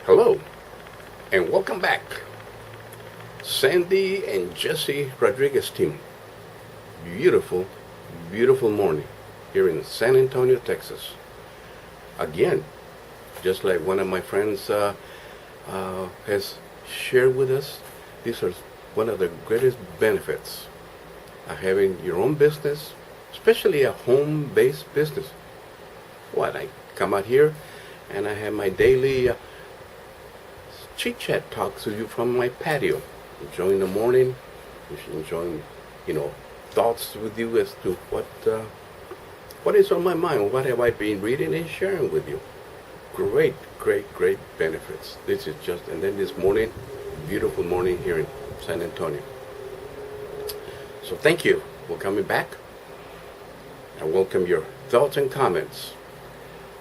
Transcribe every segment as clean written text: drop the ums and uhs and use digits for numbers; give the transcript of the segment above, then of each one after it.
Hello, and welcome back. Sandy and Jesse Rodriguez team. Beautiful, beautiful morning here in San Antonio, Texas. Again, just like one of my friends has shared with us, these are one of the greatest benefits of having your own business, especially a home-based business. What, I come out here and I have my daily chit-chat talks with you from my patio, enjoying the morning, enjoying, thoughts with you as to what is on my mind, what have I been reading and sharing with you. Great, great, great benefits. This is just, and then this morning, beautiful morning here in San Antonio. So thank you for coming back. I welcome your thoughts and comments.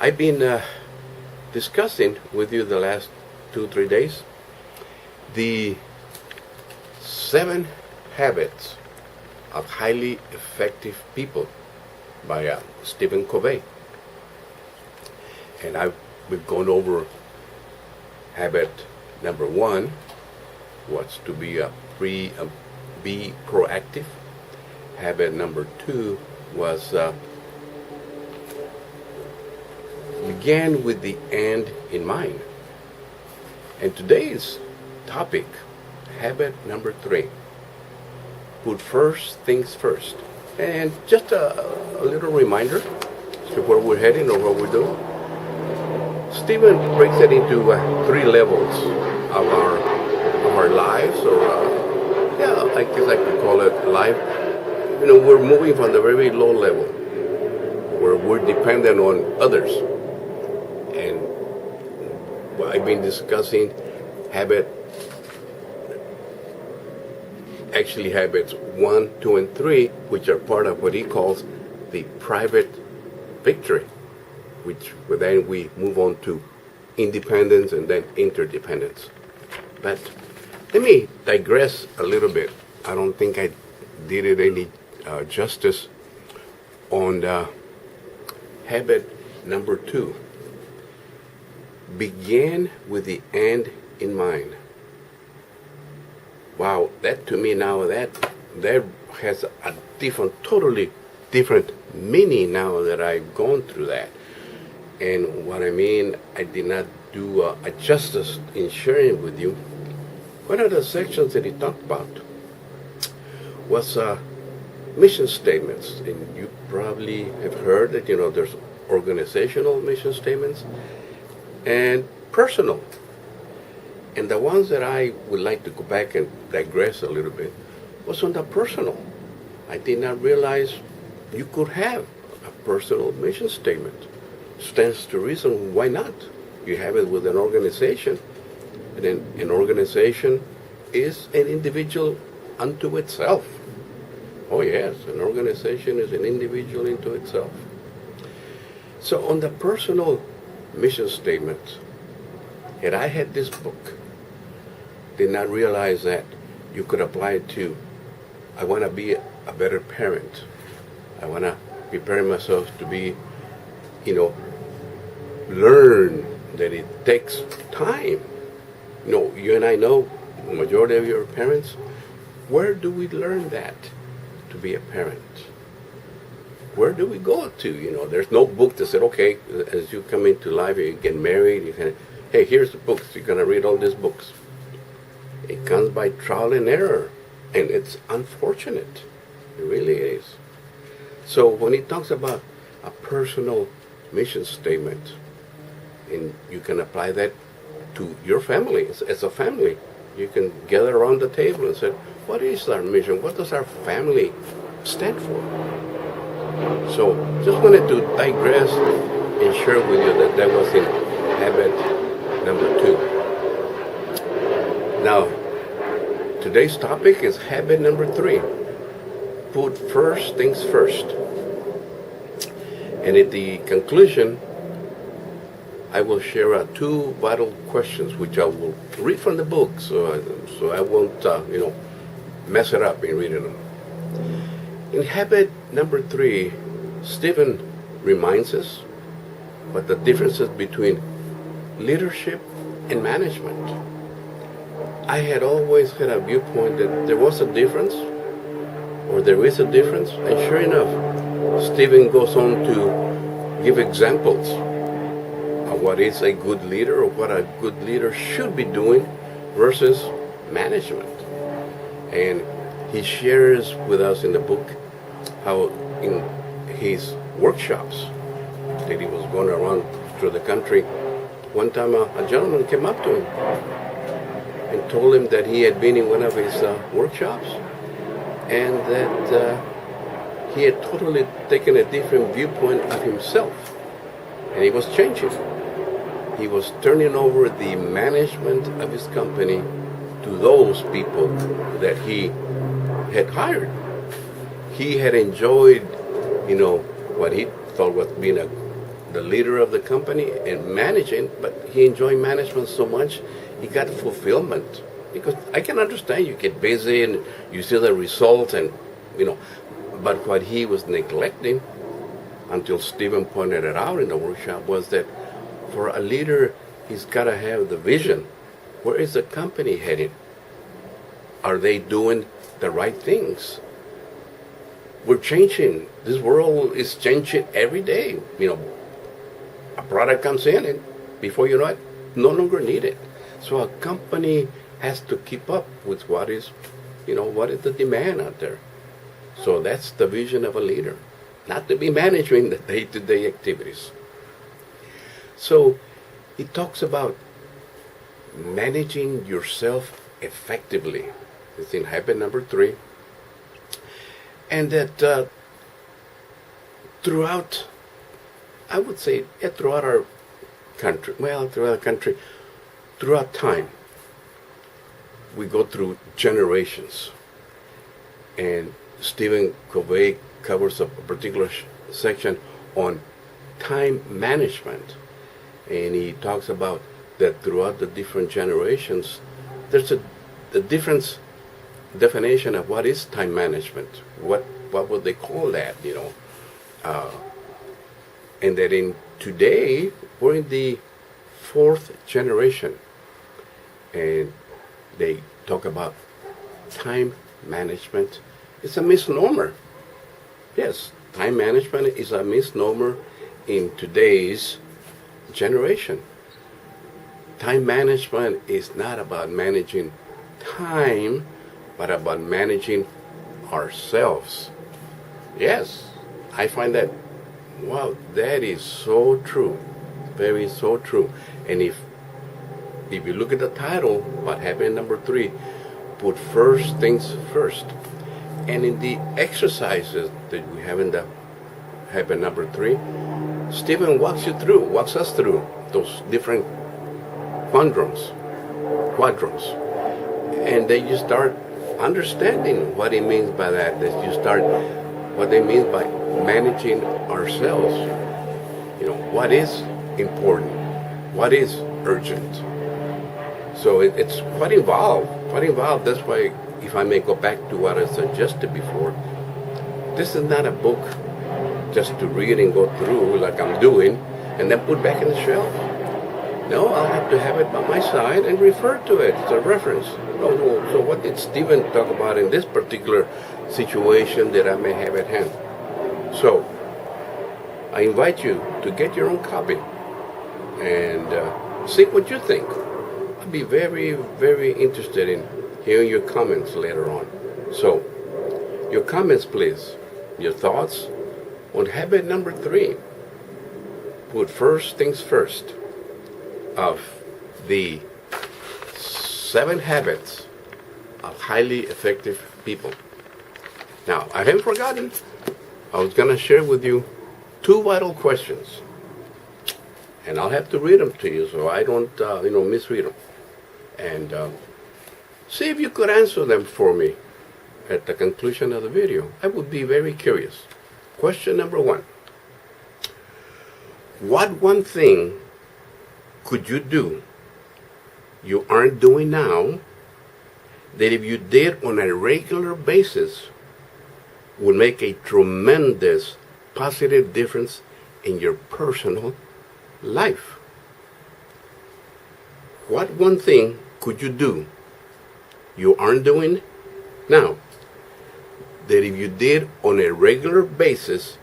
I've been discussing with you the last 2-3 days the 7 habits of highly effective people by Stephen Covey. And we've gone over habit number 1 was to be proactive. Habit number 2 was began with the end in mind. And today's topic, habit number 3, put first things first. And just a little reminder to where we're heading or what we're doing. Stephen breaks it into 3 levels of our lives, or I guess I could call it life. We're moving from the very low level where we're dependent on others. And I've been discussing habits 1, 2, and 3, which are part of what he calls the private victory, which then we move on to independence and then interdependence. But let me digress a little bit. I don't think I did it any justice on habit number 2. Begin with the end in mind. Wow, that to me now, that has a totally different meaning now that I've gone through that. And what I mean, I did not do a justice in sharing with you. One of the sections that he talked about was mission statements. And you probably have heard that, there's organizational mission statements and personal. And the ones that I would like to go back and digress a little bit was on the personal. I did not realize you could have a personal mission statement. Stands to reason, why not? You have it with an organization. And then an organization is an individual unto itself. Oh yes, an organization is an individual into itself. So on the personal mission statement, and I had this book, did not realize that you could apply it to, I want to be a better parent. I want to prepare myself to be, learn that it takes time. You and I know, the majority of your parents, where do we learn that to be a parent? Where do we go to? There's no book that said, okay, as you come into life, you get married, you can, hey, here's the books, you're going to read all these books. It comes by trial and error, and it's unfortunate. It really is. So when he talks about a personal mission statement, and you can apply that to your family, as a family, you can gather around the table and say, what is our mission? What does our family stand for? So just wanted to digress and share with you that was in habit number 2. Now, today's topic is habit number 3. Put first things first. And at the conclusion, I will share 2 vital questions, which I will read from the book, so I won't, mess it up in reading them. In habit number 3, Stephen reminds us what the differences between leadership and management. I had always had a viewpoint that there was a difference, or there is a difference, and sure enough, Stephen goes on to give examples of what is a good leader, or what a good leader should be doing versus management. And he shares with us in the book how in his workshops that he was going around through the country, one time a gentleman came up to him and told him that he had been in one of his workshops and that he had totally taken a different viewpoint of himself, and he was changing. He was turning over the management of his company to those people that he had hired. He had enjoyed, what he thought was being the leader of the company and managing, but he enjoyed management so much he got fulfillment. Because I can understand you get busy and you see the results, and but what he was neglecting, until Stephen pointed it out in the workshop, was that for a leader, he's got to have the vision. Where is the company headed? Are they doing the right things? We're changing. This world is changing every day. A product comes in, and before you know it, no longer needed. So a company has to keep up with what is the demand out there. So that's the vision of a leader, not to be managing the day-to-day activities. So he talks about managing yourself effectively. It's in habit number 3. And that throughout our country, throughout time, we go through generations. And Stephen Covey covers a particular section on time management. And he talks about that throughout the different generations, there's a different definition of what is time management. What would they call that, and that in today, we're in the 4th generation. And they talk about time management. It's a misnomer. Yes, time management is a misnomer in today's generation. Time management is not about managing time, but about managing ourselves. Yes, I find that, wow, that is so true. Very so true. And if you look at the title, what happened number 3, put first things first. And in the exercises that we have in the habit number 3, Stephen walks us through those different quadrants. And then you start understanding what he means by that. That you start what they mean by managing ourselves. What is important? What is urgent? So it's quite involved. That's why, if I may go back to what I suggested before, this is not a book just to read and go through like I'm doing and then put back in the shelf. No, I'll have to have it by my side and refer to it. It's a reference. No. So what did Stephen talk about in this particular situation that I may have at hand? So I invite you to get your own copy and see what you think. I'd be very, very interested in hearing your comments later on. So your comments, please. Your thoughts on habit number 3. Put first things first, of the 7 habits of highly effective people. Now, I haven't forgotten. I was going to share with you 2 vital questions. And I'll have to read them to you so I don't, misread them. And see if you could answer them for me at the conclusion of the video. I would be very curious. Question number 1. What one thing could you do you aren't doing now that if you did on a regular basis would make a tremendous positive difference in your personal life? What one thing could you do you aren't doing now that if you did on a regular basis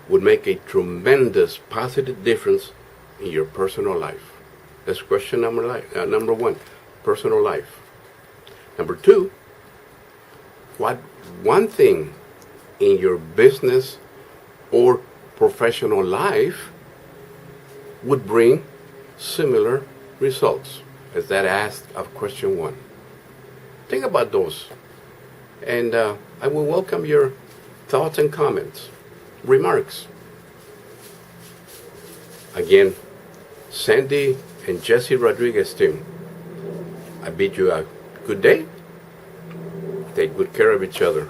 would make a tremendous positive difference in your personal life? That's question number one, personal life. Number two, what one thing in your business or professional life would bring similar results as that asked of question one? Think about those. And I will welcome your thoughts and comments, remarks. Again, Sandy and Jesse Rodriguez team, I bid you a good day. Take good care of each other.